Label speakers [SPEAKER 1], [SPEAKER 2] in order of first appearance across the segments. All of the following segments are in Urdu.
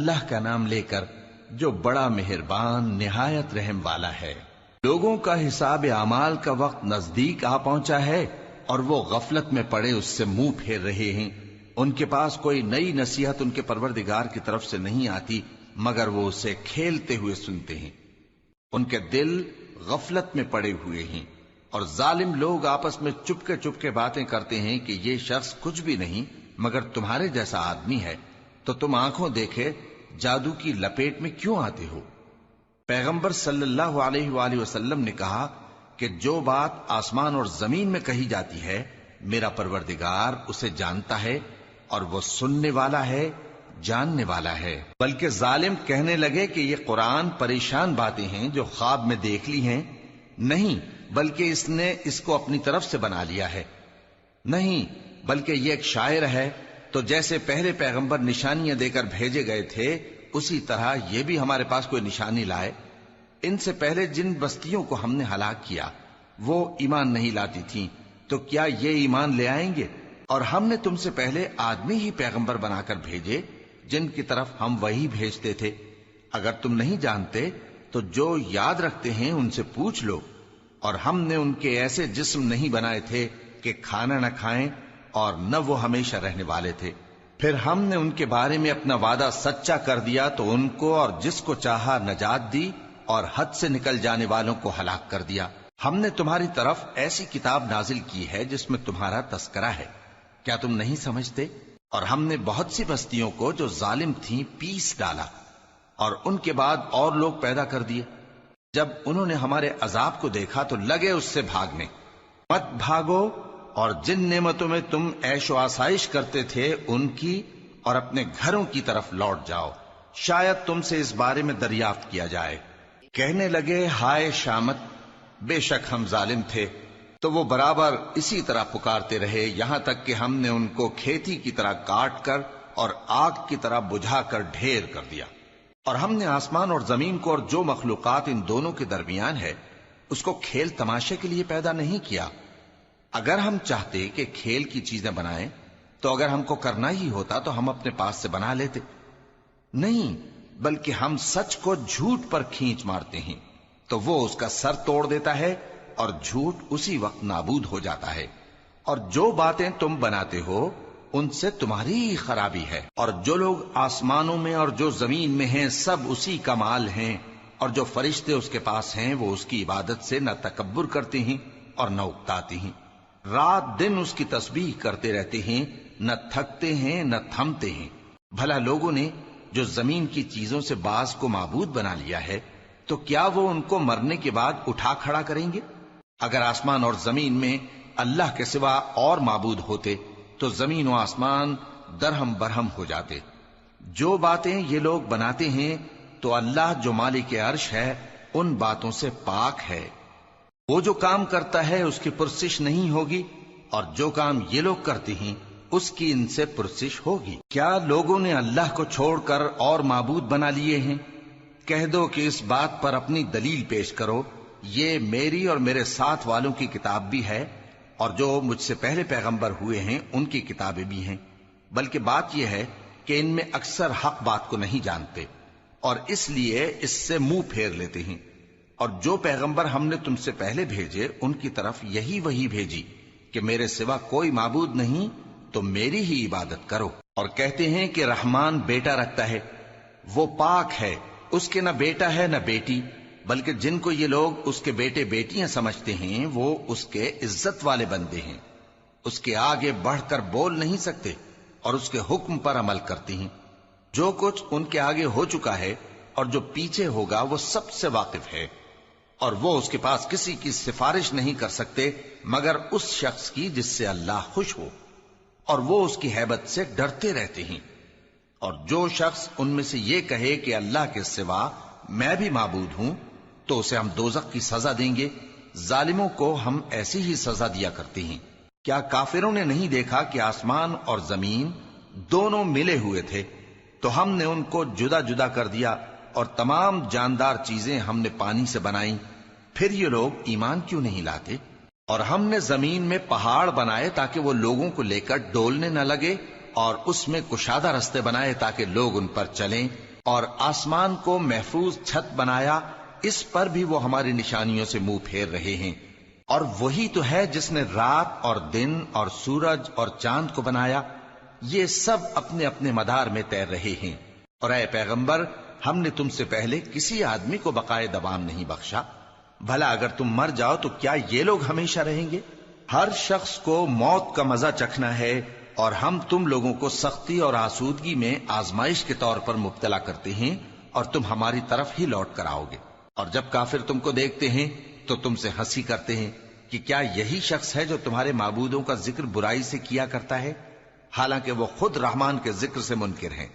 [SPEAKER 1] اللہ کا نام لے کر جو بڑا مہربان نہایت رحم والا ہے۔ لوگوں کا حساب اعمال کا وقت نزدیک آ پہنچا ہے اور وہ غفلت میں پڑے اس سے منہ پھیر رہے ہیں۔ ان کے پاس کوئی نئی نصیحت ان کے پروردگار کی طرف سے نہیں آتی مگر وہ اسے کھیلتے ہوئے سنتے ہیں۔ ان کے دل غفلت میں پڑے ہوئے ہیں اور ظالم لوگ آپس میں چپکے باتیں کرتے ہیں کہ یہ شخص کچھ بھی نہیں مگر تمہارے جیسا آدمی ہے، تو تم آنکھوں دیکھے جادو کی لپیٹ میں کیوں آتے ہو؟ پیغمبر صلی اللہ علیہ وآلہ وسلم نے کہا کہ جو بات آسمان اور زمین میں کہی جاتی ہے میرا پروردگار اسے جانتا ہے اور وہ سننے والا ہے، جاننے والا ہے۔ بلکہ ظالم کہنے لگے کہ یہ قرآن پریشان باتیں ہیں جو خواب میں دیکھ لی ہیں، نہیں بلکہ اس نے اس کو اپنی طرف سے بنا لیا ہے، نہیں بلکہ یہ ایک شاعر ہے۔ تو جیسے پہلے پیغمبر نشانیاں دے کر بھیجے گئے تھے اسی طرح یہ بھی ہمارے پاس کوئی نشانی لائے۔ ان سے پہلے جن بستیوں کو ہم نے ہلاک کیا وہ ایمان نہیں لاتی تھیں، تو کیا یہ ایمان لے آئیں گے؟ اور ہم نے تم سے پہلے آدمی ہی پیغمبر بنا کر بھیجے جن کی طرف ہم وہی بھیجتے تھے۔ اگر تم نہیں جانتے تو جو یاد رکھتے ہیں ان سے پوچھ لو۔ اور ہم نے ان کے ایسے جسم نہیں بنائے تھے کہ کھانا نہ کھائیں اور نہ وہ ہمیشہ رہنے والے تھے۔ پھر ہم نے ان کے بارے میں اپنا وعدہ سچا کر دیا تو ان کو اور جس کو چاہا نجات دی اور حد سے نکل جانے والوں کو ہلاک کر دیا۔ ہم نے تمہاری طرف ایسی کتاب نازل کی ہے جس میں تمہارا تذکرہ ہے، کیا تم نہیں سمجھتے؟ اور ہم نے بہت سی بستیوں کو جو ظالم تھیں پیس ڈالا اور ان کے بعد اور لوگ پیدا کر دیے۔ جب انہوں نے ہمارے عذاب کو دیکھا تو لگے اس سے بھاگنے۔ مت بھاگو اور جن نعمتوں میں تم عیش و آسائش کرتے تھے ان کی اور اپنے گھروں کی طرف لوٹ جاؤ، شاید تم سے اس بارے میں دریافت کیا جائے۔ کہنے لگے ہائے شامت، بے شک ہم ظالم تھے۔ تو وہ برابر اسی طرح پکارتے رہے یہاں تک کہ ہم نے ان کو کھیتی کی طرح کاٹ کر اور آگ کی طرح بجھا کر ڈھیر کر دیا۔ اور ہم نے آسمان اور زمین کو اور جو مخلوقات ان دونوں کے درمیان ہے اس کو کھیل تماشے کے لیے پیدا نہیں کیا۔ اگر ہم چاہتے کہ کھیل کی چیزیں بنائیں تو اگر ہم کو کرنا ہی ہوتا تو ہم اپنے پاس سے بنا لیتے، نہیں بلکہ ہم سچ کو جھوٹ پر کھینچ مارتے ہیں تو وہ اس کا سر توڑ دیتا ہے اور جھوٹ اسی وقت نابود ہو جاتا ہے۔ اور جو باتیں تم بناتے ہو ان سے تمہاری ہی خرابی ہے۔ اور جو لوگ آسمانوں میں اور جو زمین میں ہیں سب اسی کا مال ہیں، اور جو فرشتے اس کے پاس ہیں وہ اس کی عبادت سے نہ تکبر کرتے ہیں اور نہ اکتاتے ہیں، رات دن اس کی تسبیح کرتے رہتے ہیں، نہ تھکتے ہیں نہ تھمتے ہیں۔ بھلا لوگوں نے جو زمین کی چیزوں سے بعض کو معبود بنا لیا ہے تو کیا وہ ان کو مرنے کے بعد اٹھا کھڑا کریں گے؟ اگر آسمان اور زمین میں اللہ کے سوا اور معبود ہوتے تو زمین و آسمان درہم برہم ہو جاتے۔ جو باتیں یہ لوگ بناتے ہیں تو اللہ جو مالک عرش ہے ان باتوں سے پاک ہے۔ وہ جو کام کرتا ہے اس کی پرسش نہیں ہوگی، اور جو کام یہ لوگ کرتے ہیں اس کی ان سے پرسش ہوگی۔ کیا لوگوں نے اللہ کو چھوڑ کر اور معبود بنا لیے ہیں؟ کہہ دو کہ اس بات پر اپنی دلیل پیش کرو، یہ میری اور میرے ساتھ والوں کی کتاب بھی ہے اور جو مجھ سے پہلے پیغمبر ہوئے ہیں ان کی کتابیں بھی ہیں۔ بلکہ بات یہ ہے کہ ان میں اکثر حق بات کو نہیں جانتے اور اس لیے اس سے منہ پھیر لیتے ہیں۔ اور جو پیغمبر ہم نے تم سے پہلے بھیجے ان کی طرف یہی وحی بھیجی کہ میرے سوا کوئی معبود نہیں تو میری ہی عبادت کرو۔ اور کہتے ہیں کہ رحمان بیٹا رکھتا ہے، وہ پاک ہے، اس کے نہ بیٹا ہے نہ بیٹی، بلکہ جن کو یہ لوگ اس کے بیٹے بیٹیاں سمجھتے ہیں وہ اس کے عزت والے بندے ہیں، اس کے آگے بڑھ کر بول نہیں سکتے اور اس کے حکم پر عمل کرتے ہیں۔ جو کچھ ان کے آگے ہو چکا ہے اور جو پیچھے ہوگا وہ سب سے واقف ہے، اور وہ اس کے پاس کسی کی سفارش نہیں کر سکتے مگر اس شخص کی جس سے اللہ خوش ہو، اور وہ اس کی ہیبت سے ڈرتے رہتے ہیں۔ اور جو شخص ان میں سے یہ کہے کہ اللہ کے سوا میں بھی معبود ہوں تو اسے ہم دوزخ کی سزا دیں گے، ظالموں کو ہم ایسی ہی سزا دیا کرتے ہیں۔ کیا کافروں نے نہیں دیکھا کہ آسمان اور زمین دونوں ملے ہوئے تھے تو ہم نے ان کو جدا جدا کر دیا، اور تمام جاندار چیزیں ہم نے پانی سے بنائیں، پھر یہ لوگ ایمان کیوں نہیں لاتے؟ اور ہم نے زمین میں پہاڑ بنائے تاکہ وہ لوگوں کو لے کر ڈولنے نہ لگے، اور اس میں کشادہ رستے بنائے تاکہ لوگ ان پر چلیں، اور آسمان کو محفوظ چھت بنایا، اس پر بھی وہ ہماری نشانیوں سے منہ پھیر رہے ہیں۔ اور وہی تو ہے جس نے رات اور دن اور سورج اور چاند کو بنایا، یہ سب اپنے اپنے مدار میں تیر رہے ہیں۔ اور اے پیغمبر، ہم نے تم سے پہلے کسی آدمی کو بقائے دوام نہیں بخشا، بھلا اگر تم مر جاؤ تو کیا یہ لوگ ہمیشہ رہیں گے؟ ہر شخص کو موت کا مزہ چکھنا ہے، اور ہم تم لوگوں کو سختی اور آسودگی میں آزمائش کے طور پر مبتلا کرتے ہیں، اور تم ہماری طرف ہی لوٹ کر آؤ گے۔ اور جب کافر تم کو دیکھتے ہیں تو تم سے ہنسی کرتے ہیں کہ کیا یہی شخص ہے جو تمہارے معبودوں کا ذکر برائی سے کیا کرتا ہے، حالانکہ وہ خود رحمان کے ذکر سے منکر ہیں۔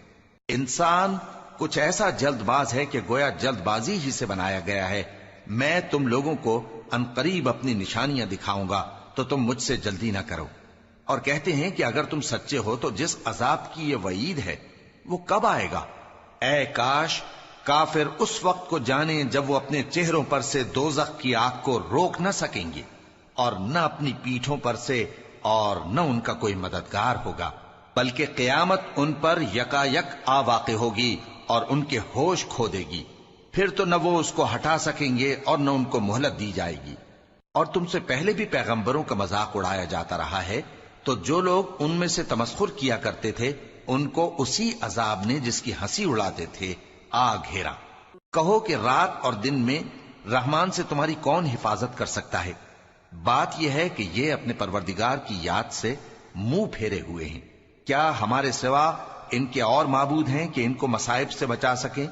[SPEAKER 1] انسان کچھ ایسا جلد باز ہے کہ گویا جلد بازی ہی سے بنایا گیا ہے۔ میں تم لوگوں کو عنقریب اپنی نشانیاں دکھاؤں گا تو تم مجھ سے جلدی نہ کرو۔ اور کہتے ہیں کہ اگر تم سچے ہو تو جس عذاب کی یہ وعید ہے وہ کب آئے گا؟ اے کاش کافر اس وقت کو جانیں جب وہ اپنے چہروں پر سے دوزخ کی آگ کو روک نہ سکیں گے، اور نہ اپنی پیٹھوں پر سے، اور نہ ان کا کوئی مددگار ہوگا، بلکہ قیامت ان پر یکا یک آ واقع ہوگی اور ان کے ہوش کھو دے گی، پھر تو نہ وہ اس کو ہٹا سکیں گے اور نہ ان کو مہلت دی جائے گی۔ اور تم سے پہلے بھی پیغمبروں کا مذاق اڑایا جاتا رہا ہے، تو جو لوگ ان میں سے تمسخر کیا کرتے تھے ان کو اسی عذاب نے جس کی ہنسی اڑاتے تھے آ گھیرا۔ کہو کہ رات اور دن میں رحمان سے تمہاری کون حفاظت کر سکتا ہے؟ بات یہ ہے کہ یہ اپنے پروردگار کی یاد سے منہ پھیرے ہوئے ہیں۔ کیا ہمارے سوا ان کے اور معبود ہیں کہ ان کو مصائب سے بچا سکیں؟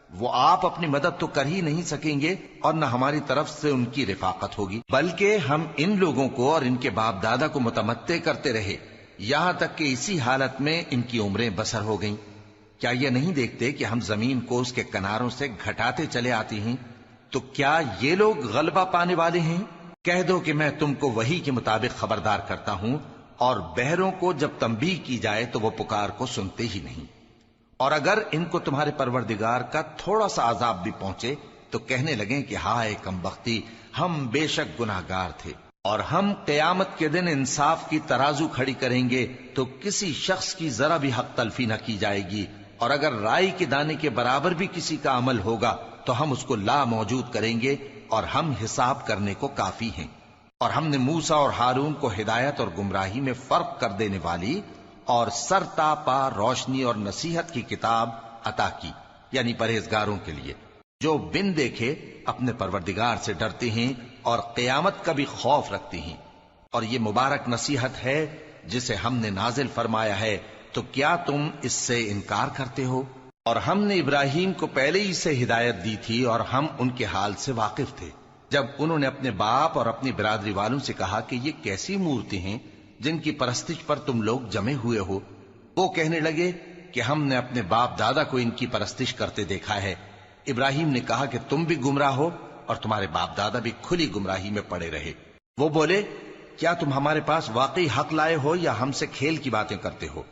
[SPEAKER 1] وہ آپ اپنی مدد تو کر ہی نہیں سکیں گے، اور نہ ہماری طرف سے ان کی رفاقت ہوگی، بلکہ ہم ان لوگوں کو اور ان کے باپ دادا کو متمتع کرتے رہے، یہاں تک کہ اسی حالت میں ان کی عمریں بسر ہو گئیں۔ کیا یہ نہیں دیکھتے کہ ہم زمین کو اس کے کناروں سے گھٹاتے چلے آتے ہیں؟ تو کیا یہ لوگ غلبہ پانے والے ہیں؟ کہہ دو کہ میں تم کو وحی کے مطابق خبردار کرتا ہوں، اور بہروں کو جب تنبیہ کی جائے تو وہ پکار کو سنتے ہی نہیں۔ اور اگر ان کو تمہارے پروردگار کا تھوڑا سا عذاب بھی پہنچے تو کہنے لگیں کہ ہائے کمبختی، ہم بے شک گناہگار تھے۔ اور ہم قیامت کے دن انصاف کی ترازو کھڑی کریں گے تو کسی شخص کی ذرا بھی حق تلفی نہ کی جائے گی، اور اگر رائی کے دانے کے برابر بھی کسی کا عمل ہوگا تو ہم اس کو لا موجود کریں گے، اور ہم حساب کرنے کو کافی ہیں۔ اور ہم نے موسیٰ اور ہارون کو ہدایت اور گمراہی میں فرق کر دینے والی اور سر تا پا روشنی اور نصیحت کی کتاب عطا کی، یعنی پرہیزگاروں کے لیے جو بن دیکھے اپنے پروردگار سے ڈرتے ہیں اور قیامت کا بھی خوف رکھتے ہیں۔ اور یہ مبارک نصیحت ہے جسے ہم نے نازل فرمایا ہے، تو کیا تم اس سے انکار کرتے ہو؟ اور ہم نے ابراہیم کو پہلے ہی سے ہدایت دی تھی، اور ہم ان کے حال سے واقف تھے جب انہوں نے اپنے باپ اور اپنی برادری والوں سے کہا کہ یہ کیسی مورتی ہیں جن کی پرستش پر تم لوگ جمے ہوئے ہو۔ وہ کہنے لگے کہ ہم نے اپنے باپ دادا کو ان کی پرستش کرتے دیکھا ہے۔ ابراہیم نے کہا کہ تم بھی گمراہ ہو اور تمہارے باپ دادا بھی کھلی گمراہی میں پڑے رہے۔ وہ بولے کیا تم ہمارے پاس واقعی حق لائے ہو یا ہم سے کھیل کی باتیں کرتے ہو؟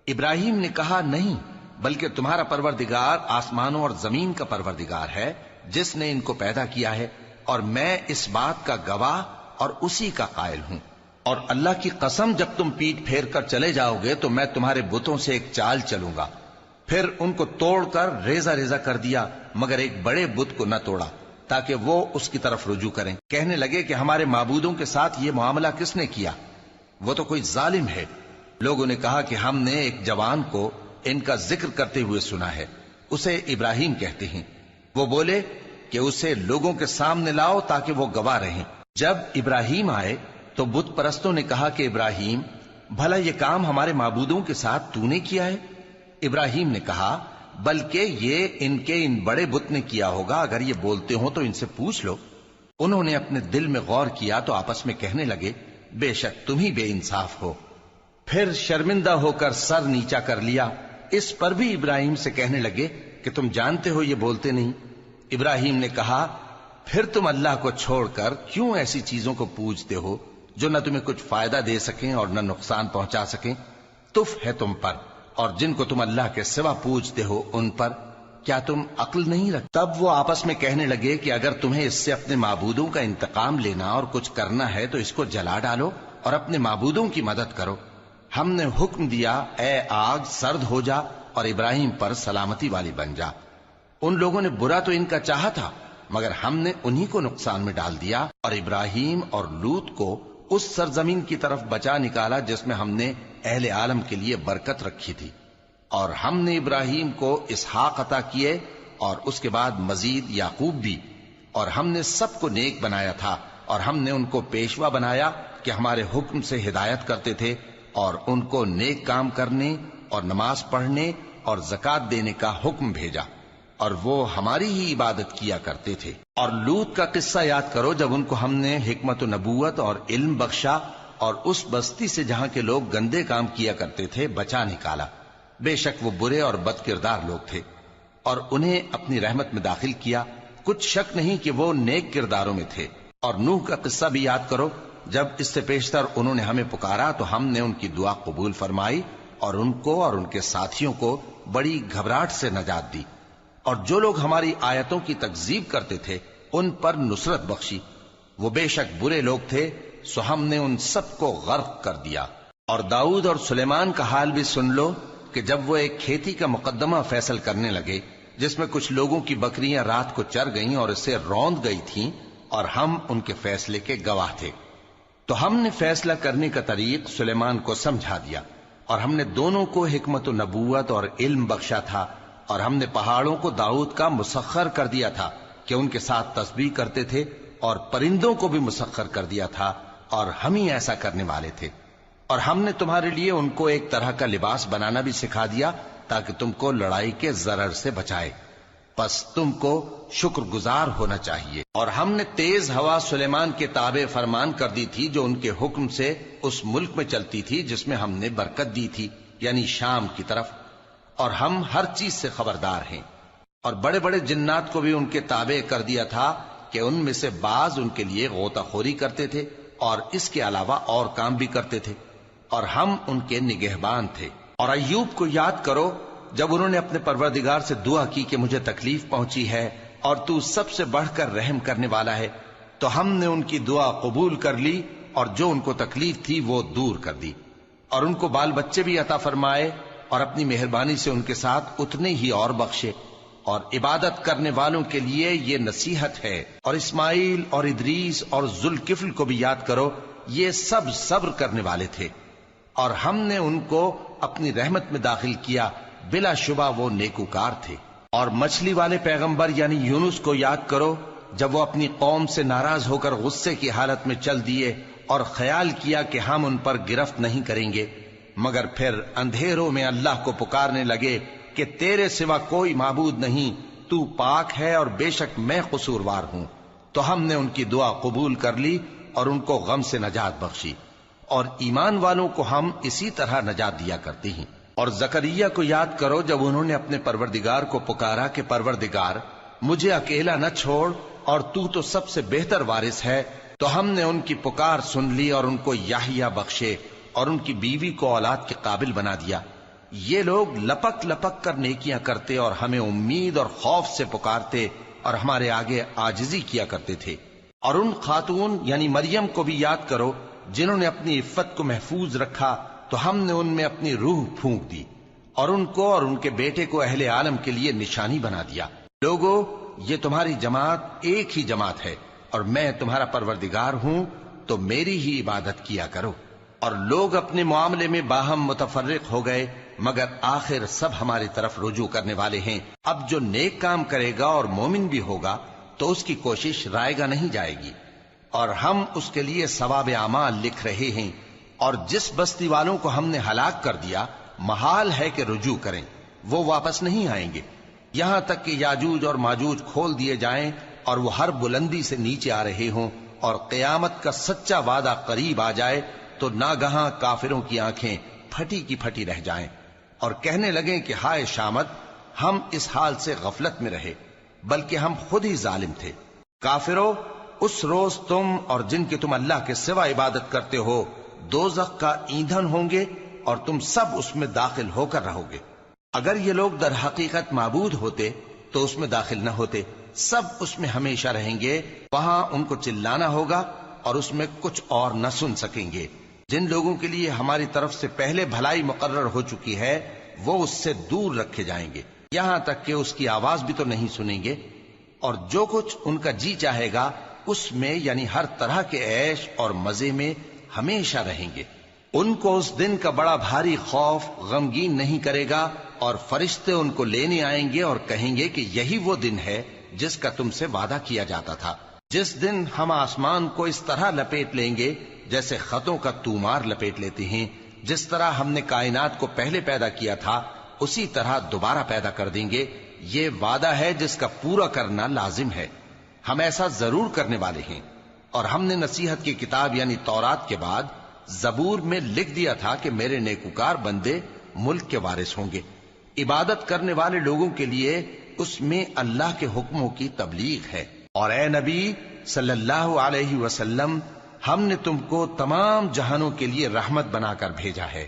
[SPEAKER 1] ابراہیم نے کہا نہیں، بلکہ تمہارا پروردگار آسمانوں اور زمین کا پروردگار ہے جس نے ان کو پیدا کیا ہے، اور میں اس بات کا گواہ اور اسی کا قائل ہوں۔ اور اللہ کی قسم جب تم پیٹ پھیر کر چلے جاؤ گے تو میں تمہارے بتوں سے ایک چال چلوں گا۔ پھر ان کو توڑ کر ریزہ ریزہ کر دیا، مگر ایک بڑے بت کو نہ توڑا تاکہ وہ اس کی طرف رجوع کریں۔ کہنے لگے کہ ہمارے معبودوں کے ساتھ یہ معاملہ کس نے کیا؟ وہ تو کوئی ظالم ہے۔ لوگوں نے کہا کہ ہم نے ایک جوان کو ان کا ذکر کرتے ہوئے سنا ہے، اسے ابراہیم کہتے ہیں۔ وہ بولے کہ اسے لوگوں کے سامنے لاؤ تاکہ وہ گواہ رہیں۔ جب ابراہیم آئے تو بت پرستوں نے کہا کہ ابراہیم، بھلا یہ کام ہمارے معبودوں کے ساتھ تو نے کیا ہے؟ ابراہیم نے کہا بلکہ یہ ان بڑے بت نے کیا ہوگا، اگر یہ بولتے ہوں تو ان سے پوچھ لو۔ انہوں نے اپنے دل میں غور کیا تو آپس میں کہنے لگے بے شک تم ہی بے انصاف ہو۔ پھر شرمندہ ہو کر سر نیچا کر لیا۔ اس پر بھی ابراہیم سے کہنے لگے کہ تم جانتے ہو یہ بولتے نہیں۔ ابراہیم نے کہا پھر تم اللہ کو چھوڑ کر کیوں ایسی چیزوں کو پوجتے ہو جو نہ تمہیں کچھ فائدہ دے سکیں اور نہ نقصان پہنچا سکیں؟ تف ہے تم پر اور جن کو تم اللہ کے سوا پوجتے ہو ان پر، کیا تم عقل نہیں رکھتے؟ تب وہ آپس میں کہنے لگے کہ اگر تمہیں اس سے اپنے معبودوں کا انتقام لینا اور کچھ کرنا ہے تو اس کو جلا ڈالو اور اپنے معبودوں کی مدد کرو۔ ہم نے حکم دیا اے آگ سرد ہو جا اور ابراہیم پر سلامتی والی بن جا۔ ان لوگوں نے برا تو ان کا چاہا تھا، مگر ہم نے انہی کو نقصان میں ڈال دیا اور ابراہیم اور لوط کو اس سرزمین کی طرف بچا نکالا جس میں ہم نے اہل عالم کے لیے برکت رکھی تھی۔ اور ہم نے ابراہیم کو اسحاق عطا کیے اور اس کے بعد مزید یعقوب بھی، اور ہم نے سب کو نیک بنایا تھا، اور ہم نے ان کو پیشوا بنایا کہ ہمارے حکم سے ہدایت کرتے تھے، اور ان کو نیک کام کرنے اور نماز پڑھنے اور زکوٰۃ دینے کا حکم بھیجا، اور وہ ہماری ہی عبادت کیا کرتے تھے۔ اور لوط کا قصہ یاد کرو جب ان کو ہم نے حکمت و نبوت اور علم بخشا اور اس بستی سے جہاں کے لوگ گندے کام کیا کرتے تھے بچا نکالا۔ بے شک وہ برے اور بد کردار لوگ تھے، اور انہیں اپنی رحمت میں داخل کیا، کچھ شک نہیں کہ وہ نیک کرداروں میں تھے۔ اور نوح کا قصہ بھی یاد کرو جب اس سے پیشتر انہوں نے ہمیں پکارا تو ہم نے ان کی دعا قبول فرمائی اور ان کو اور ان کے ساتھیوں کو بڑی گھبراہٹ سے نجات دی، اور جو لوگ ہماری آیتوں کی تکذیب کرتے تھے ان پر نصرت بخشی۔ وہ بے شک برے لوگ تھے، سو ہم نے ان سب کو غرق کر دیا۔ اور داؤد اور سلیمان کا حال بھی سن لو کہ جب وہ ایک کھیتی کا مقدمہ فیصل کرنے لگے جس میں کچھ لوگوں کی بکریاں رات کو چر گئیں اور اسے روند گئی تھیں، اور ہم ان کے فیصلے کے گواہ تھے، تو ہم نے فیصلہ کرنے کا طریق سلیمان کو سمجھا دیا، اور ہم نے دونوں کو حکمت و نبوت اور علم بخشا تھا، اور ہم نے پہاڑوں کو داؤد کا مسخر کر دیا تھا کہ ان کے ساتھ تسبیح کرتے تھے، اور پرندوں کو بھی مسخر کر دیا تھا، اور ہم ہی ایسا کرنے والے تھے۔ اور ہم نے تمہارے لیے ان کو ایک طرح کا لباس بنانا بھی سکھا دیا تاکہ تم کو لڑائی کے ضرر سے بچائے، پس تم کو شکر گزار ہونا چاہیے۔ اور ہم نے تیز ہوا سلیمان کے تابع فرمان کر دی تھی جو ان کے حکم سے اس ملک میں چلتی تھی جس میں ہم نے برکت دی تھی، یعنی شام کی طرف، اور ہم ہر چیز سے خبردار ہیں۔ اور بڑے بڑے جنات کو بھی ان کے تابع کر دیا تھا کہ ان میں سے بعض ان کے لیے غوطہ خوری کرتے تھے اور اس کے علاوہ اور کام بھی کرتے تھے، اور ہم ان کے نگہبان تھے۔ اور ایوب کو یاد کرو جب انہوں نے اپنے پروردگار سے دعا کی کہ مجھے تکلیف پہنچی ہے اور تو سب سے بڑھ کر رحم کرنے والا ہے، تو ہم نے ان کی دعا قبول کر لی اور جو ان کو تکلیف تھی وہ دور کر دی، اور ان کو بال بچے بھی عطا فرمائے، اور اپنی مہربانی سے ان کے ساتھ اتنے ہی اور بخشے۔ اور عبادت کرنے والوں کے لیے یہ نصیحت ہے۔ اور اسماعیل اور ادریس اور ذوالکفل کو بھی یاد کرو، یہ سب صبر کرنے والے تھے، اور ہم نے ان کو اپنی رحمت میں داخل کیا، بلا شبہ وہ نیکوکار تھے۔ اور مچھلی والے پیغمبر یعنی یونس کو یاد کرو جب وہ اپنی قوم سے ناراض ہو کر غصے کی حالت میں چل دیے اور خیال کیا کہ ہم ان پر گرفت نہیں کریں گے، مگر پھر اندھیروں میں اللہ کو پکارنے لگے کہ تیرے سوا کوئی معبود نہیں، تو پاک ہے اور بے شک میں قصوروار ہوں، تو ہم نے ان کی دعا قبول کر لی اور ان کو غم سے نجات بخشی، اور ایمان والوں کو ہم اسی طرح نجات دیا کرتے ہیں۔ اور زکریا کو یاد کرو جب انہوں نے اپنے پروردگار کو پکارا کہ پروردگار مجھے اکیلا نہ چھوڑ اور تو سب سے بہتر وارث ہے، تو ہم نے ان کی پکار سن لی اور ان کو یحییٰ بخشے اور ان کی بیوی کو اولاد کے قابل بنا دیا۔ یہ لوگ لپک لپک کر نیکیاں کرتے اور ہمیں امید اور خوف سے پکارتے اور ہمارے آگے عاجزی کیا کرتے تھے۔ اور ان خاتون یعنی مریم کو بھی یاد کرو جنہوں نے اپنی عفت کو محفوظ رکھا، تو ہم نے ان میں اپنی روح پھونک دی اور ان کو اور ان کے بیٹے کو اہل عالم کے لیے نشانی بنا دیا۔ لوگو، یہ تمہاری جماعت ایک ہی جماعت ہے اور میں تمہارا پروردگار ہوں، تو میری ہی عبادت کیا کرو۔ اور لوگ اپنے معاملے میں باہم متفرق ہو گئے، مگر آخر سب ہماری طرف رجوع کرنے والے ہیں۔ اب جو نیک کام کرے گا اور مومن بھی ہوگا تو اس کی کوشش رائے گا نہیں جائے گی، اور ہم اس کے لیے ثواب اعمال لکھ رہے ہیں۔ اور جس بستی والوں کو ہم نے ہلاک کر دیا محال ہے کہ رجوع کریں، وہ واپس نہیں آئیں گے، یہاں تک کہ یاجوج اور ماجوج کھول دیے جائیں اور وہ ہر بلندی سے نیچے آ رہے ہوں، اور قیامت کا سچا وعدہ قریب آ جائے تو ناگہاں کافروں کی آنکھیں پھٹی کی پھٹی رہ جائیں اور کہنے لگیں کہ ہائے شامت، ہم اس حال سے غفلت میں رہے، بلکہ ہم خود ہی ظالم تھے۔ کافرو، اس روز تم اور جن کی تم اللہ کے سوا عبادت کرتے ہو دوزخ کا ایندھن ہوں گے اور تم سب اس میں داخل ہو کر رہو گے۔ اگر یہ لوگ در حقیقت معبود ہوتے تو اس میں داخل نہ ہوتے، سب اس میں ہمیشہ رہیں گے، وہاں ان کو چلانا ہوگا اور اس میں کچھ اور نہ سن سکیں گے۔ جن لوگوں کے لیے ہماری طرف سے پہلے بھلائی مقرر ہو چکی ہے وہ اس سے دور رکھے جائیں گے، یہاں تک کہ اس کی آواز بھی تو نہیں سنیں گے، اور جو کچھ ان کا جی چاہے گا اس میں یعنی ہر طرح کے عیش اور مزے میں ہمیشہ رہیں گے۔ ان کو اس دن کا بڑا بھاری خوف غمگین نہیں کرے گا، اور فرشتے ان کو لینے آئیں گے اور کہیں گے کہ یہی وہ دن ہے جس کا تم سے وعدہ کیا جاتا تھا، جس دن ہم آسمان کو اس طرح لپیٹ لیں گے جیسے خطوں کا تومار لپیٹ لیتے ہیں، جس طرح ہم نے کائنات کو پہلے پیدا کیا تھا اسی طرح دوبارہ پیدا کر دیں گے۔ یہ وعدہ ہے جس کا پورا کرنا لازم ہے، ہم ایسا ضرور کرنے والے ہیں۔ اور ہم نے نصیحت کی کتاب یعنی تورات کے بعد زبور میں لکھ دیا تھا کہ میرے نیکوکار بندے ملک کے وارث ہوں گے۔ عبادت کرنے والے لوگوں کے لیے اس میں اللہ کے حکموں کی تبلیغ ہے۔ اور اے نبی صلی اللہ علیہ وسلم، ہم نے تم کو تمام جہانوں کے لیے رحمت بنا کر بھیجا ہے۔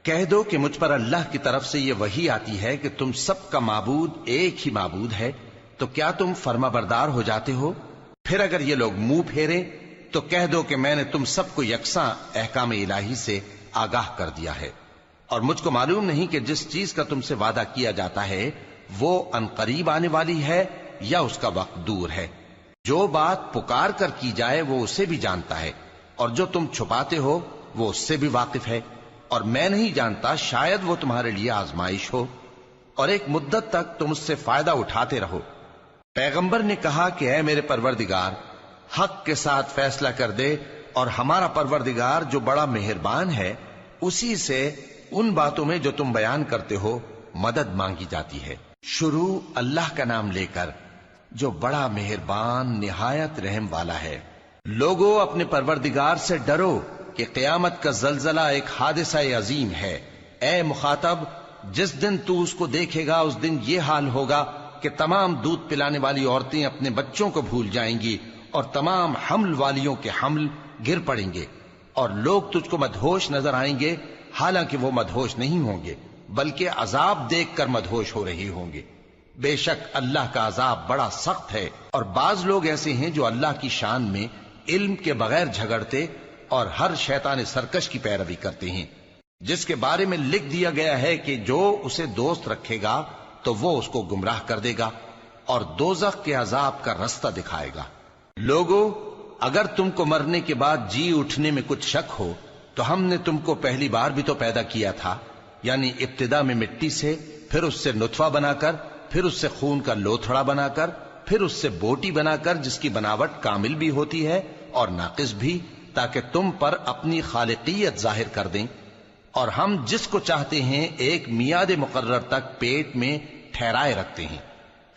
[SPEAKER 1] کہہ دو کہ مجھ پر اللہ کی طرف سے یہ وحی آتی ہے کہ تم سب کا معبود ایک ہی معبود ہے، تو کیا تم فرما بردار ہو جاتے ہو؟ پھر اگر یہ لوگ منہ پھیرے تو کہہ دو کہ میں نے تم سب کو یکساں احکام الہی سے آگاہ کر دیا ہے، اور مجھ کو معلوم نہیں کہ جس چیز کا تم سے وعدہ کیا جاتا ہے وہ عنقریب آنے والی ہے یا اس کا وقت دور ہے۔ جو بات پکار کر کی جائے وہ اسے بھی جانتا ہے، اور جو تم چھپاتے ہو وہ اس سے بھی واقف ہے، اور میں نہیں جانتا شاید وہ تمہارے لیے آزمائش ہو، اور ایک مدت تک تم اس سے فائدہ اٹھاتے رہو۔ پیغمبر نے کہا کہ اے میرے پروردگار، حق کے ساتھ فیصلہ کر دے، اور ہمارا پروردگار جو بڑا مہربان ہے اسی سے ان باتوں میں جو تم بیان کرتے ہو مدد مانگی جاتی ہے۔ شروع اللہ کا نام لے کر جو بڑا مہربان نہایت رحم والا ہے۔ لوگو اپنے پروردگار سے ڈرو کہ قیامت کا زلزلہ ایک حادثہ عظیم ہے۔ اے مخاطب، جس دن تو اس کو دیکھے گا اس دن یہ حال ہوگا کہ تمام دودھ پلانے والی عورتیں اپنے بچوں کو بھول جائیں گی، اور تمام حمل والیوں کے حمل گر پڑیں گے، اور لوگ تجھ کو مدہوش نظر آئیں گے، حالانکہ وہ مدہوش نہیں ہوں گے بلکہ عذاب دیکھ کر مدہوش ہو رہے ہوں گے۔ بے شک اللہ کا عذاب بڑا سخت ہے۔ اور بعض لوگ ایسے ہیں جو اللہ کی شان میں علم کے بغیر جھگڑتے اور ہر شیطان سرکش کی پیروی کرتے ہیں، جس کے بارے میں لکھ دیا گیا ہے کہ جو اسے دوست رکھے گا تو وہ اس کو گمراہ کر دے گا اور دوزخ کے عذاب کا رستہ دکھائے گا۔ لوگو، اگر تم کو مرنے کے بعد جی اٹھنے میں کچھ شک ہو تو ہم نے تم کو پہلی بار بھی تو پیدا کیا تھا، یعنی ابتدا میں مٹی سے، پھر اس سے نطفہ بنا کر، پھر اس سے خون کا لوتھڑا بنا کر، پھر اس سے بوٹی بنا کر جس کی بناوٹ کامل بھی ہوتی ہے اور ناقص بھی، تاکہ تم پر اپنی خالقیت ظاہر کر دیں۔ اور ہم جس کو چاہتے ہیں ایک میعاد مقرر تک پیٹ میں ٹھہرائے رکھتے ہیں،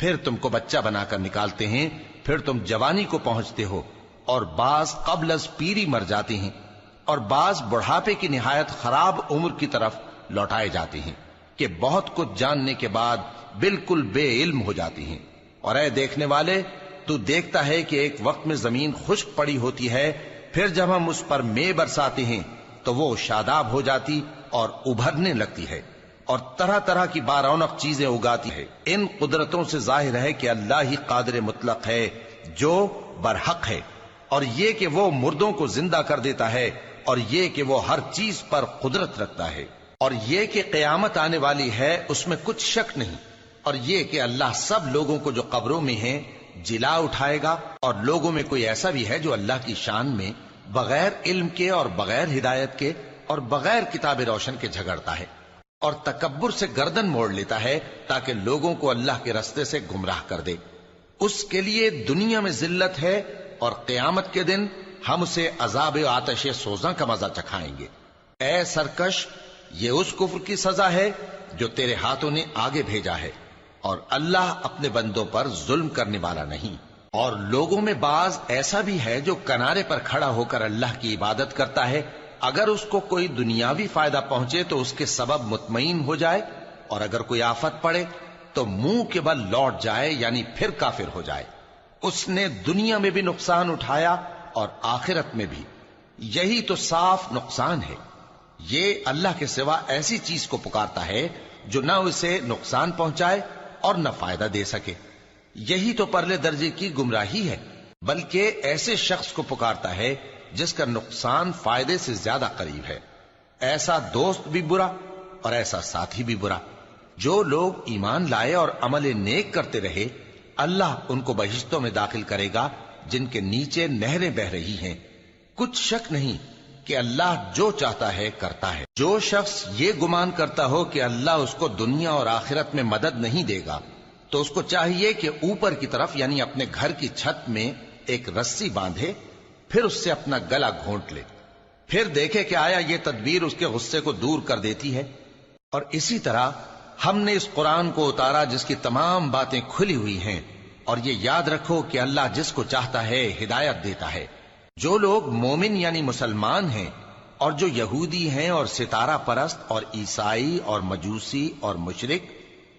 [SPEAKER 1] پھر تم کو بچہ بنا کر نکالتے ہیں، پھر تم جوانی کو پہنچتے ہو، اور بعض قبل از پیری مر جاتے ہیں، اور بعض بڑھاپے کی نہایت خراب عمر کی طرف لوٹائے جاتے ہیں کہ بہت کچھ جاننے کے بعد بالکل بے علم ہو جاتی ہیں۔ اور اے دیکھنے والے، تو دیکھتا ہے کہ ایک وقت میں زمین خشک پڑی ہوتی ہے، پھر جب ہم اس پر مے برساتے ہیں تو وہ شاداب ہو جاتی اور ابھرنے لگتی ہے، اور طرح طرح کی بارونق چیزیں اگاتی ہے۔ ان قدرتوں سے ظاہر ہے کہ اللہ ہی قادر مطلق ہے جو برحق ہے، اور یہ کہ وہ مردوں کو زندہ کر دیتا ہے، اور یہ کہ وہ ہر چیز پر قدرت رکھتا ہے، اور یہ کہ قیامت آنے والی ہے اس میں کچھ شک نہیں، اور یہ کہ اللہ سب لوگوں کو جو قبروں میں ہیں جلا اٹھائے گا۔ اور لوگوں میں کوئی ایسا بھی ہے جو اللہ کی شان میں بغیر علم کے اور بغیر ہدایت کے اور بغیر کتاب روشن کے جھگڑتا ہے، اور تکبر سے گردن موڑ لیتا ہے تاکہ لوگوں کو اللہ کے رستے سے گمراہ کر دے۔ اس کے لیے دنیا میں ذلت ہے، اور قیامت کے دن ہم اسے عذاب آتش سوزاں کا مزہ چکھائیں گے۔ اے سرکش، یہ اس کفر کی سزا ہے جو تیرے ہاتھوں نے آگے بھیجا ہے، اور اللہ اپنے بندوں پر ظلم کرنے والا نہیں۔ اور لوگوں میں بعض ایسا بھی ہے جو کنارے پر کھڑا ہو کر اللہ کی عبادت کرتا ہے، اگر اس کو کوئی دنیاوی فائدہ پہنچے تو اس کے سبب مطمئن ہو جائے، اور اگر کوئی آفت پڑے تو منہ کے بل لوٹ جائے، یعنی پھر کافر ہو جائے۔ اس نے دنیا میں بھی نقصان اٹھایا اور آخرت میں بھی، یہی تو صاف نقصان ہے۔ یہ اللہ کے سوا ایسی چیز کو پکارتا ہے جو نہ اسے نقصان پہنچائے اور نہ فائدہ دے سکے، یہی تو پرلے درجے کی گمراہی ہے۔ بلکہ ایسے شخص کو پکارتا ہے جس کا نقصان فائدے سے زیادہ قریب ہے۔ ایسا دوست بھی برا اور ایسا ساتھی بھی برا۔ جو لوگ ایمان لائے اور عمل نیک کرتے رہے اللہ ان کو بہشتوں میں داخل کرے گا جن کے نیچے نہریں بہ رہی ہیں۔ کچھ شک نہیں کہ اللہ جو چاہتا ہے کرتا ہے۔ جو شخص یہ گمان کرتا ہو کہ اللہ اس کو دنیا اور آخرت میں مدد نہیں دے گا تو اس کو چاہیے کہ اوپر کی طرف یعنی اپنے گھر کی چھت میں ایک رسی باندھے، پھر اس سے اپنا گلا گھونٹ لے، پھر دیکھے کہ آیا یہ تدبیر اس کے غصے کو دور کر دیتی ہے۔ اور اسی طرح ہم نے اس قرآن کو اتارا جس کی تمام باتیں کھلی ہوئی ہیں، اور یہ یاد رکھو کہ اللہ جس کو چاہتا ہے ہدایت دیتا ہے۔ جو لوگ مومن یعنی مسلمان ہیں اور جو یہودی ہیں اور ستارہ پرست اور عیسائی اور مجوسی اور مشرک،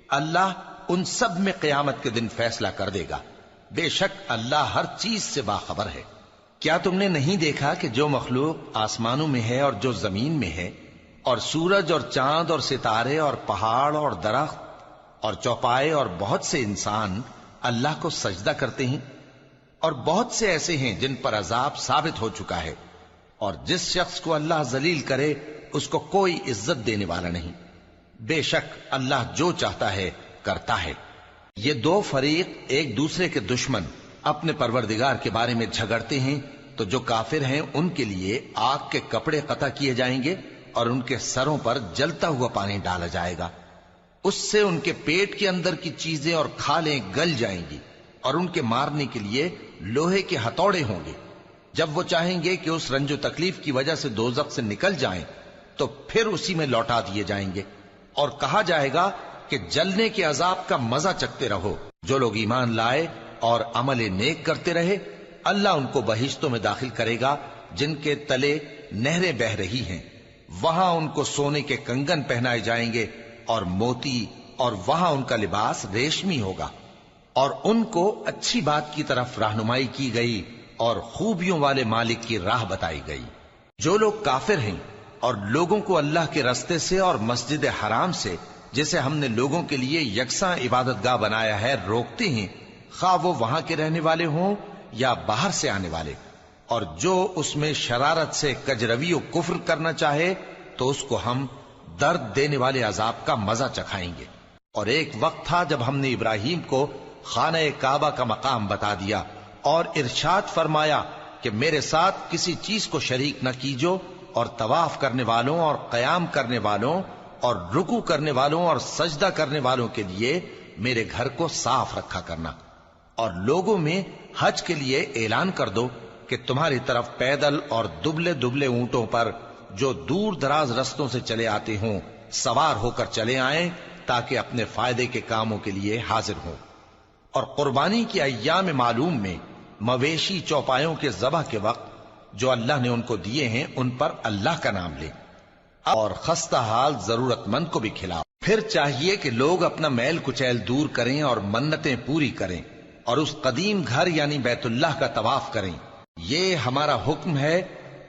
[SPEAKER 1] اللہ ان سب میں قیامت کے دن فیصلہ کر دے گا۔ بے شک اللہ ہر چیز سے باخبر ہے۔ کیا تم نے نہیں دیکھا کہ جو مخلوق آسمانوں میں ہے اور جو زمین میں ہے، اور سورج اور چاند اور ستارے اور پہاڑ اور درخت اور چوپائے اور بہت سے انسان اللہ کو سجدہ کرتے ہیں، اور بہت سے ایسے ہیں جن پر عذاب ثابت ہو چکا ہے، اور جس شخص کو اللہ ذلیل کرے اس کو کوئی عزت دینے والا نہیں۔ بے شک اللہ جو چاہتا ہے کرتا ہے۔ یہ دو فریق ایک دوسرے کے دشمن اپنے پروردگار کے بارے میں جھگڑتے ہیں تو جو کافر ہیں ان کے لیے آگ کے کپڑے قطع کیے جائیں گے اور ان کے سروں پر جلتا ہوا پانی ڈالا جائے گا، اس سے ان کے پیٹ کے اندر کی چیزیں اور کھالیں گل جائیں گی، اور ان کے مارنے کے لیے لوہے کے ہتھوڑے ہوں گے۔ جب وہ چاہیں گے کہ اس رنج و تکلیف کی وجہ سے دوزخ سے نکل جائیں تو پھر اسی میں لوٹا دیے جائیں گے، اور کہا جائے گا کہ جلنے کے عذاب کا مزہ چکھتے رہو۔ جو لوگ ایمان لائے اور عمل نیک کرتے رہے اللہ ان کو بہشتوں میں داخل کرے گا جن کے تلے نہریں بہ رہی ہیں، وہاں ان کو سونے کے کنگن پہنائے جائیں گے اور موتی، اور وہاں ان کا لباس ریشمی ہوگا، اور ان کو اچھی بات کی طرف رہنمائی کی گئی اور خوبیوں والے مالک کی راہ بتائی گئی۔ جو لوگ کافر ہیں اور لوگوں کو اللہ کے رستے سے اور مسجد حرام سے جسے ہم نے لوگوں کے لیے یکساں عبادت گاہ بنایا ہے روکتے ہیں، خواہ وہ وہاں کے رہنے والے ہوں یا باہر سے آنے والے، اور جو اس میں شرارت سے کجروی و کفر کرنا چاہے تو اس کو ہم درد دینے والے عذاب کا مزہ چکھائیں گے۔ اور ایک وقت تھا جب ہم نے ابراہیم کو خانہ کعبہ کا مقام بتا دیا اور ارشاد فرمایا کہ میرے ساتھ کسی چیز کو شریک نہ کیجو، اور طواف کرنے والوں اور قیام کرنے والوں اور رکوع کرنے والوں اور سجدہ کرنے والوں کے لیے میرے گھر کو صاف رکھا کرنا، اور لوگوں میں حج کے لیے اعلان کر دو کہ تمہاری طرف پیدل اور دبلے دبلے اونٹوں پر جو دور دراز رستوں سے چلے آتے ہوں سوار ہو کر چلے آئیں تاکہ اپنے فائدے کے کاموں کے لیے حاضر ہوں۔ اور قربانی کی ایام معلوم میں مویشی چوپایوں کے ذبح کے وقت جو اللہ نے ان کو دیے ہیں ان پر اللہ کا نام لیں، اور خستہ حال ضرورت مند کو بھی کھلاؤ۔ پھر چاہیے کہ لوگ اپنا میل کچیل دور کریں اور منتیں پوری کریں اور اس قدیم گھر یعنی بیت اللہ کا طواف کریں، یہ ہمارا حکم ہے۔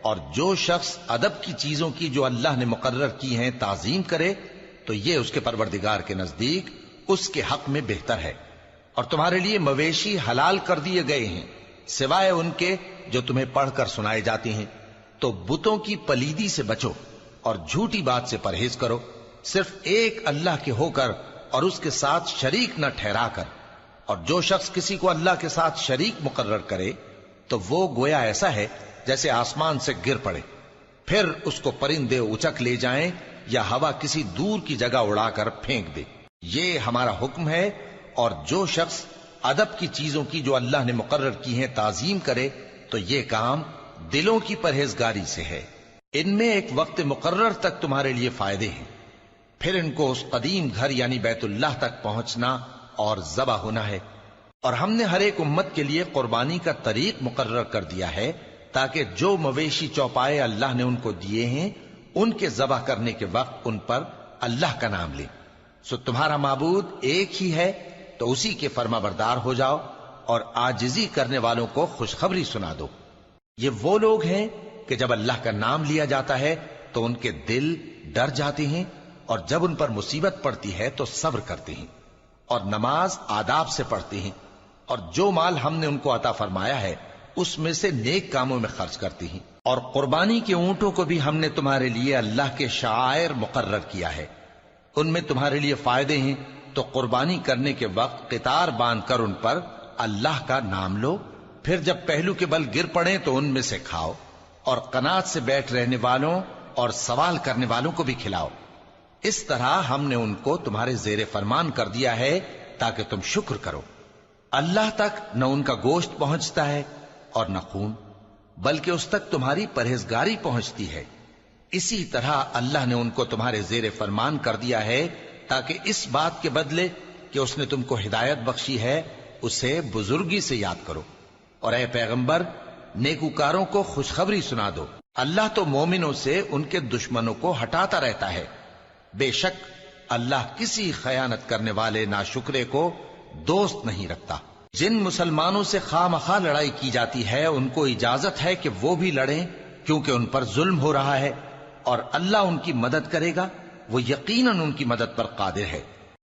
[SPEAKER 1] اور جو شخص ادب کی چیزوں کی جو اللہ نے مقرر کی ہیں تعظیم کرے تو یہ اس کے پروردگار کے نزدیک اس کے حق میں بہتر ہے۔ اور تمہارے لیے مویشی حلال کر دیے گئے ہیں سوائے ان کے جو تمہیں پڑھ کر سنائے جاتے ہیں، تو بتوں کی پلیدی سے بچو اور جھوٹی بات سے پرہیز کرو، صرف ایک اللہ کے ہو کر اور اس کے ساتھ شریک نہ ٹھہرا کر۔ اور جو شخص کسی کو اللہ کے ساتھ شریک مقرر کرے تو وہ گویا ایسا ہے جیسے آسمان سے گر پڑے، پھر اس کو پرندے اچک لے جائیں یا ہوا کسی دور کی جگہ اڑا کر پھینک دے۔ یہ ہمارا حکم ہے۔ اور جو شخص ادب کی چیزوں کی جو اللہ نے مقرر کی ہیں تعظیم کرے تو یہ کام دلوں کی پرہیزگاری سے ہے۔ ان میں ایک وقت مقرر تک تمہارے لیے فائدے ہیں، پھر ان کو اس قدیم گھر یعنی بیت اللہ تک پہنچنا اور ذبح ہونا ہے۔ اور ہم نے ہر ایک امت کے لیے قربانی کا طریق مقرر کر دیا ہے تاکہ جو مویشی چوپائے اللہ نے ان کو دیے ہیں ان کے ذبح کرنے کے وقت ان پر اللہ کا نام لیں۔ سو تمہارا معبود ایک ہی ہے تو اسی کے فرما بردار ہو جاؤ اور عاجزی کرنے والوں کو خوشخبری سنا دو۔ یہ وہ لوگ ہیں کہ جب اللہ کا نام لیا جاتا ہے تو ان کے دل ڈر جاتے ہیں، اور جب ان پر مصیبت پڑتی ہے تو صبر کرتے ہیں اور نماز آداب سے پڑھتے ہیں، اور جو مال ہم نے ان کو عطا فرمایا ہے اس میں سے نیک کاموں میں خرچ کرتے ہیں۔ اور قربانی کے اونٹوں کو بھی ہم نے تمہارے لیے اللہ کے شعائر مقرر کیا ہے، ان میں تمہارے لیے فائدے ہیں تو قربانی کرنے کے وقت قطار باندھ کر ان پر اللہ کا نام لو، پھر جب پہلو کے بل گر پڑے تو ان میں سے کھاؤ، اور قناعت سے بیٹھ رہنے والوں اور سوال کرنے والوں کو بھی کھلاؤ۔ اس طرح ہم نے ان کو تمہارے زیر فرمان کر دیا ہے تاکہ تم شکر کرو۔ اللہ تک نہ ان کا گوشت پہنچتا ہے اور نہ خون، بلکہ اس تک تمہاری پرہیزگاری پہنچتی ہے۔ اسی طرح اللہ نے ان کو تمہارے زیر فرمان کر دیا ہے تاکہ اس بات کے بدلے کہ اس نے تم کو ہدایت بخشی ہے اسے بزرگی سے یاد کرو۔ اور اے پیغمبر، نیکوکاروں کو خوشخبری سنا دو، اللہ تو مومنوں سے ان کے دشمنوں کو ہٹاتا رہتا ہے۔ بے شک اللہ کسی خیانت کرنے والے ناشکرے کو دوست نہیں رکھتا۔ جن مسلمانوں سے خواہ مخواہ لڑائی کی جاتی ہے ان کو اجازت ہے کہ وہ بھی لڑیں، کیونکہ ان پر ظلم ہو رہا ہے، اور اللہ ان کی مدد کرے گا، وہ یقیناً ان کی مدد پر قادر ہے۔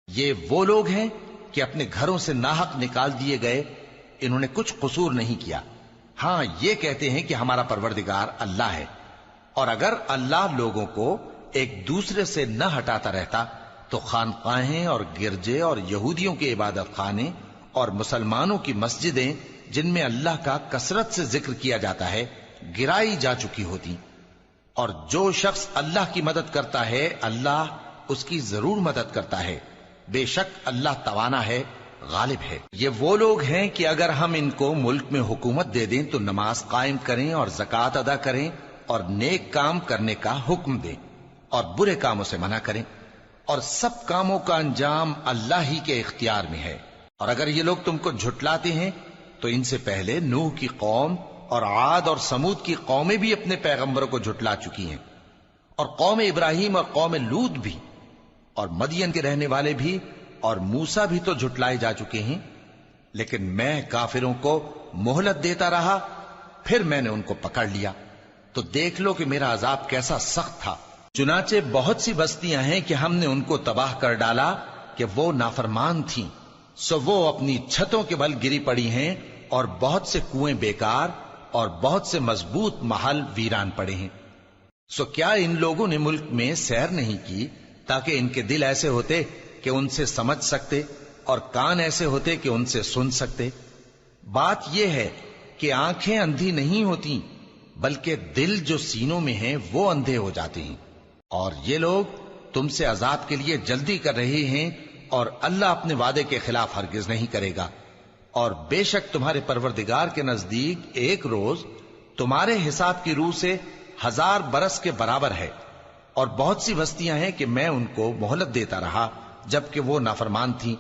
[SPEAKER 1] یہ وہ لوگ ہیں کہ اپنے گھروں سے ناحق نکال دیے گئے، انہوں نے کچھ قصور نہیں کیا، ہاں یہ کہتے ہیں کہ ہمارا پروردگار اللہ ہے۔ اور اگر اللہ لوگوں کو ایک دوسرے سے نہ ہٹاتا رہتا تو خانقاہیں اور گرجے اور یہودیوں کے عبادت خانے اور مسلمانوں کی مسجدیں جن میں اللہ کا کثرت سے ذکر کیا جاتا ہے گرائی جا چکی ہوتی۔ اور جو شخص اللہ کی مدد کرتا ہے اللہ اس کی ضرور مدد کرتا ہے، بے شک اللہ توانا ہے، غالب ہے۔ یہ وہ لوگ ہیں کہ اگر ہم ان کو ملک میں حکومت دے دیں تو نماز قائم کریں اور زکوٰۃ ادا کریں اور نیک کام کرنے کا حکم دیں اور برے کاموں سے منع کریں، اور سب کاموں کا انجام اللہ ہی کے اختیار میں ہے۔ اور اگر یہ لوگ تم کو جھٹلاتے ہیں تو ان سے پہلے نوح کی قوم اور عاد اور سمود کی قومیں بھی اپنے پیغمبروں کو جھٹلا چکی ہیں، اور قوم ابراہیم اور قوم لوط بھی، اور مدین کے رہنے والے بھی، اور موسیٰ بھی تو جھٹلائے جا چکے ہیں۔ لیکن میں کافروں کو مہلت دیتا رہا، پھر میں نے ان کو پکڑ لیا، تو دیکھ لو کہ میرا عذاب کیسا سخت تھا۔ چنانچہ بہت سی بستیاں ہیں کہ ہم نے ان کو تباہ کر ڈالا کہ وہ نافرمان تھیں، سو وہ اپنی چھتوں کے بل گری پڑی ہیں، اور بہت سے کنویں بیکار اور بہت سے مضبوط محل ویران پڑے ہیں۔ سو کیا ان لوگوں نے ملک میں سیر نہیں کی تاکہ ان کے دل ایسے ہوتے کہ ان سے سمجھ سکتے اور کان ایسے ہوتے کہ ان سے سن سکتے؟ بات یہ ہے کہ آنکھیں اندھی نہیں ہوتی، بلکہ دل جو سینوں میں ہیں وہ اندھے ہو جاتے ہیں۔ اور یہ لوگ تم سے عذاب کے لیے جلدی کر رہے ہیں، اور اللہ اپنے وعدے کے خلاف ہرگز نہیں کرے گا۔ اور بے شک تمہارے پروردگار کے نزدیک ایک روز تمہارے حساب کی روح سے 1000 برس کے برابر ہے۔ اور بہت سی بستیاں ہیں کہ میں ان کو مہلت دیتا رہا جبکہ وہ نافرمان تھیں،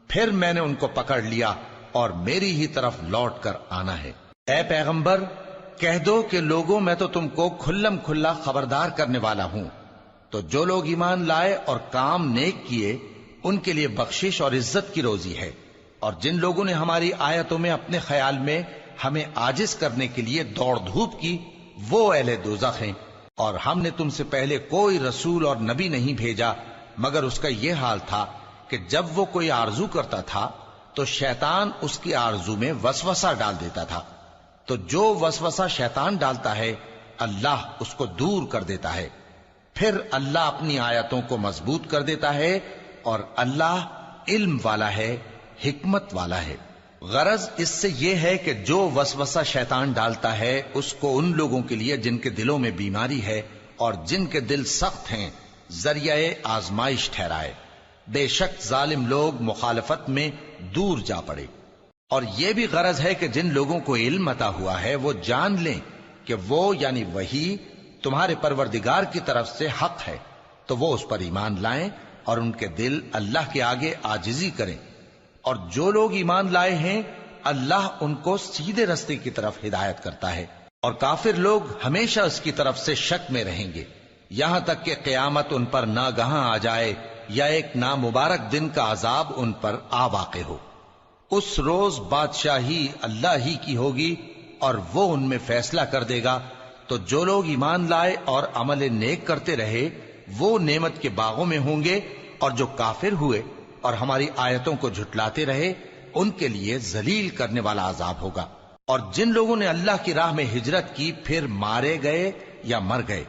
[SPEAKER 1] پھر میں نے ان کو پکڑ لیا اور میری ہی طرف لوٹ کر آنا ہے۔ اے پیغمبر، کہہ دو کہ لوگوں میں تو تم کو کھلم کھلا خبردار کرنے والا ہوں، تو جو لوگ ایمان لائے اور کام نیک کیے ان کے لیے بخشش اور عزت کی روزی ہے، اور جن لوگوں نے ہماری آیتوں میں اپنے خیال میں ہمیں عاجز کرنے کے لیے دوڑ دھوپ کی وہ اہل دوزخ ہیں۔ اور ہم نے تم سے پہلے کوئی رسول اور نبی نہیں بھیجا مگر اس کا یہ حال تھا کہ جب وہ کوئی آرزو کرتا تھا تو شیطان اس کی آرزو میں وسوسہ ڈال دیتا تھا، تو جو وسوسہ شیطان ڈالتا ہے اللہ اس کو دور کر دیتا ہے، پھر اللہ اپنی آیتوں کو مضبوط کر دیتا ہے، اور اللہ علم والا ہے، حکمت والا ہے۔ غرض اس سے یہ ہے کہ جو وسوسہ شیطان ڈالتا ہے اس کو ان لوگوں کے لیے جن کے دلوں میں بیماری ہے اور جن کے دل سخت ہیں ذریعہ آزمائش ٹھہرائے۔ بے شک ظالم لوگ مخالفت میں دور جا پڑے۔ اور یہ بھی غرض ہے کہ جن لوگوں کو علم عطا ہوا ہے وہ جان لیں کہ وہ یعنی وحی تمہارے پروردگار کی طرف سے حق ہے، تو وہ اس پر ایمان لائیں اور ان کے دل اللہ کے آگے عاجزی کریں۔ اور جو لوگ ایمان لائے ہیں اللہ ان کو سیدھے رستے کی طرف ہدایت کرتا ہے، اور کافر لوگ ہمیشہ اس کی طرف سے شک میں رہیں گے یہاں تک کہ قیامت ان پر ناگہاں آ جائے یا ایک نامبارک دن کا عذاب ان پر آ واقع ہو۔ اس روز بادشاہی اللہ ہی کی ہوگی اور وہ ان میں فیصلہ کر دے گا، تو جو لوگ ایمان لائے اور عمل نیک کرتے رہے وہ نعمت کے باغوں میں ہوں گے، اور جو کافر ہوئے اور ہماری آیتوں کو جھٹلاتے رہے ان کے لیے ذلیل کرنے والا عذاب ہوگا۔ اور جن لوگوں نے اللہ کی راہ میں ہجرت کی پھر مارے گئے یا مر گئے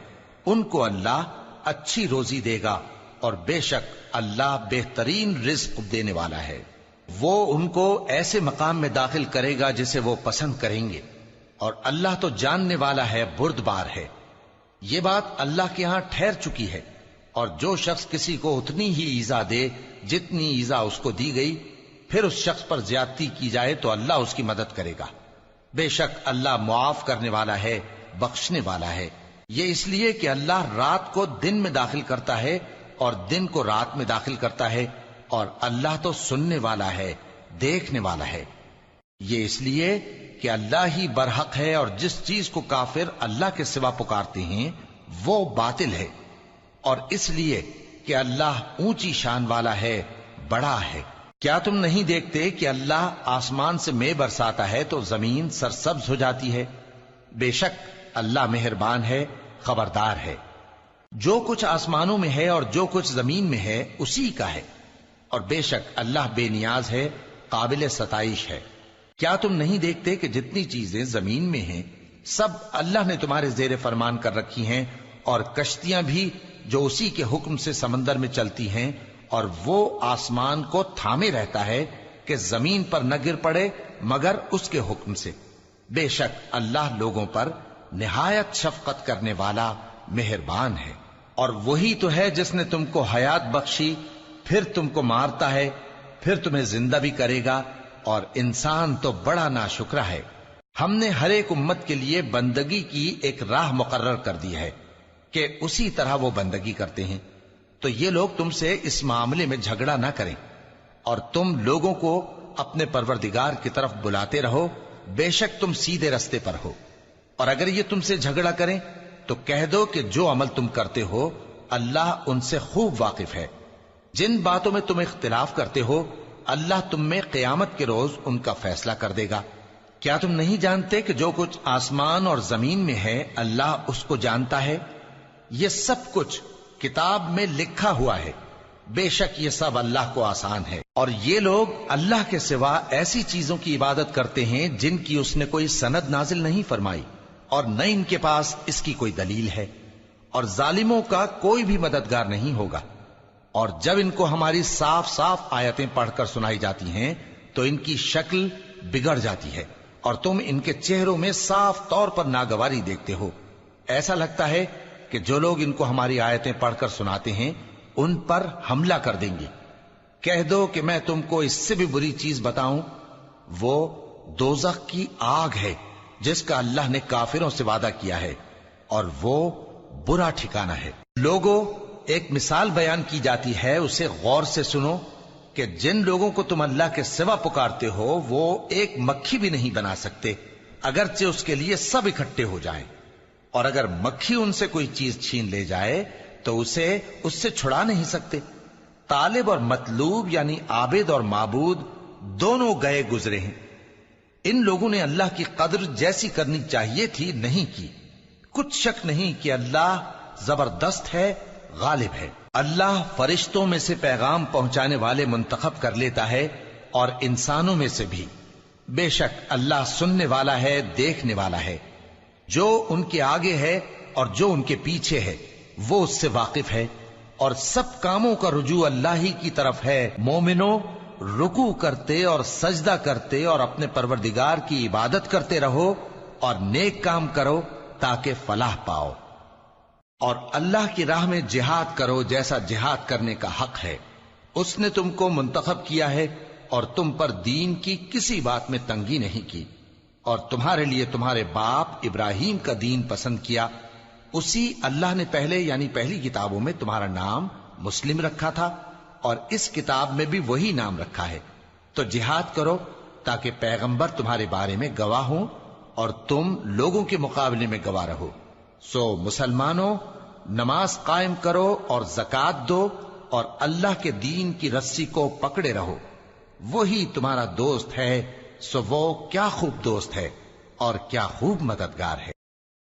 [SPEAKER 1] ان کو اللہ اچھی روزی دے گا اور بے شک اللہ بہترین رزق دینے والا ہے۔ وہ ان کو ایسے مقام میں داخل کرے گا جسے وہ پسند کریں گے، اور اللہ تو جاننے والا ہے، بردبار ہے۔ یہ بات اللہ کے ہاں ٹھہر چکی ہے، اور جو شخص کسی کو اتنی ہی ایذا دے جتنی ایذا اس کو دی گئی، پھر اس شخص پر زیادتی کی جائے تو اللہ اس کی مدد کرے گا۔ بے شک اللہ معاف کرنے والا ہے، بخشنے والا ہے۔ یہ اس لیے کہ اللہ رات کو دن میں داخل کرتا ہے اور دن کو رات میں داخل کرتا ہے، اور اللہ تو سننے والا ہے، دیکھنے والا ہے۔ یہ اس لیے کہ اللہ ہی برحق ہے، اور جس چیز کو کافر اللہ کے سوا پکارتے ہیں وہ باطل ہے، اور اس لیے کہ اللہ اونچی شان والا ہے، بڑا ہے۔ کیا تم نہیں دیکھتے کہ اللہ آسمان سے مے برساتا ہے تو زمین سرسبز ہو جاتی ہے؟ بے شک اللہ مہربان ہے، خبردار ہے۔ جو کچھ آسمانوں میں ہے اور جو کچھ زمین میں ہے اسی کا ہے، اور بے شک اللہ بے نیاز ہے، قابل ستائش ہے۔ کیا تم نہیں دیکھتے کہ جتنی چیزیں زمین میں ہیں سب اللہ نے تمہارے زیر فرمان کر رکھی ہیں، اور کشتیاں بھی جو اسی کے حکم سے سمندر میں چلتی ہیں، اور وہ آسمان کو تھامے رہتا ہے کہ زمین پر نہ گر پڑے مگر اس کے حکم سے۔ بے شک اللہ لوگوں پر نہایت شفقت کرنے والا مہربان ہے۔ اور وہی تو ہے جس نے تم کو حیات بخشی، پھر تم کو مارتا ہے، پھر تمہیں زندہ بھی کرے گا، اور انسان تو بڑا ناشکرا ہے۔ ہم نے ہر ایک امت کے لیے بندگی کی ایک راہ مقرر کر دی ہے کہ اسی طرح وہ بندگی کرتے ہیں، تو یہ لوگ تم سے اس معاملے میں جھگڑا نہ کریں، اور تم لوگوں کو اپنے پروردگار کی طرف بلاتے رہو، بے شک تم سیدھے رستے پر ہو۔ اور اگر یہ تم سے جھگڑا کریں تو کہہ دو کہ جو عمل تم کرتے ہو اللہ ان سے خوب واقف ہے۔ جن باتوں میں تم اختلاف کرتے ہو اللہ تم میں قیامت کے روز ان کا فیصلہ کر دے گا۔ کیا تم نہیں جانتے کہ جو کچھ آسمان اور زمین میں ہے اللہ اس کو جانتا ہے؟ یہ سب کچھ کتاب میں لکھا ہوا ہے، بے شک یہ سب اللہ کو آسان ہے۔ اور یہ لوگ اللہ کے سوا ایسی چیزوں کی عبادت کرتے ہیں جن کی اس نے کوئی سند نازل نہیں فرمائی، اور نہ ان کے پاس اس کی کوئی دلیل ہے، اور ظالموں کا کوئی بھی مددگار نہیں ہوگا۔ اور جب ان کو ہماری صاف صاف آیتیں پڑھ کر سنائی جاتی ہیں تو ان کی شکل بگڑ جاتی ہے، اور تم ان کے چہروں میں صاف طور پر ناگواری دیکھتے ہو۔ ایسا لگتا ہے کہ جو لوگ ان کو ہماری آیتیں پڑھ کر سناتے ہیں ان پر حملہ کر دیں گے۔ کہہ دو کہ میں تم کو اس سے بھی بری چیز بتاؤں، وہ دوزخ کی آگ ہے جس کا اللہ نے کافروں سے وعدہ کیا ہے، اور وہ برا ٹھکانہ ہے۔ لوگوں، ایک مثال بیان کی جاتی ہے، اسے غور سے سنو کہ جن لوگوں کو تم اللہ کے سوا پکارتے ہو وہ ایک مکھی بھی نہیں بنا سکتے اگرچہ اس کے لیے سب اکٹھے ہو جائیں، اور اگر مکھی ان سے کوئی چیز چھین لے جائے تو اسے اس سے چھڑا نہیں سکتے۔ طالب اور مطلوب یعنی عابد اور معبود دونوں گئے گزرے ہیں۔ ان لوگوں نے اللہ کی قدر جیسی کرنی چاہیے تھی نہیں کی۔ کچھ شک نہیں کہ اللہ زبردست ہے، غالب ہے۔ اللہ فرشتوں میں سے پیغام پہنچانے والے منتخب کر لیتا ہے اور انسانوں میں سے بھی۔ بے شک اللہ سننے والا ہے، دیکھنے والا ہے۔ جو ان کے آگے ہے اور جو ان کے پیچھے ہے وہ اس سے واقف ہے، اور سب کاموں کا رجوع اللہ ہی کی طرف ہے۔ مومنوں، رکوع کرتے اور سجدہ کرتے اور اپنے پروردگار کی عبادت کرتے رہو اور نیک کام کرو تاکہ فلاح پاؤ، اور اللہ کی راہ میں جہاد کرو جیسا جہاد کرنے کا حق ہے۔ اس نے تم کو منتخب کیا ہے اور تم پر دین کی کسی بات میں تنگی نہیں کی، اور تمہارے لیے تمہارے باپ ابراہیم کا دین پسند کیا۔ اسی اللہ نے پہلے یعنی پہلی کتابوں میں تمہارا نام مسلم رکھا تھا، اور اس کتاب میں بھی وہی نام رکھا ہے۔ تو جہاد کرو تاکہ پیغمبر تمہارے بارے میں گواہ ہوں اور تم لوگوں کے مقابلے میں گواہ رہو۔ سو مسلمانوں، نماز قائم کرو اور زکوٰۃ دو اور اللہ کے دین کی رسی کو پکڑے رہو، وہی تمہارا دوست ہے۔ سو وہ کیا خوب دوست ہے اور کیا خوب مددگار ہے۔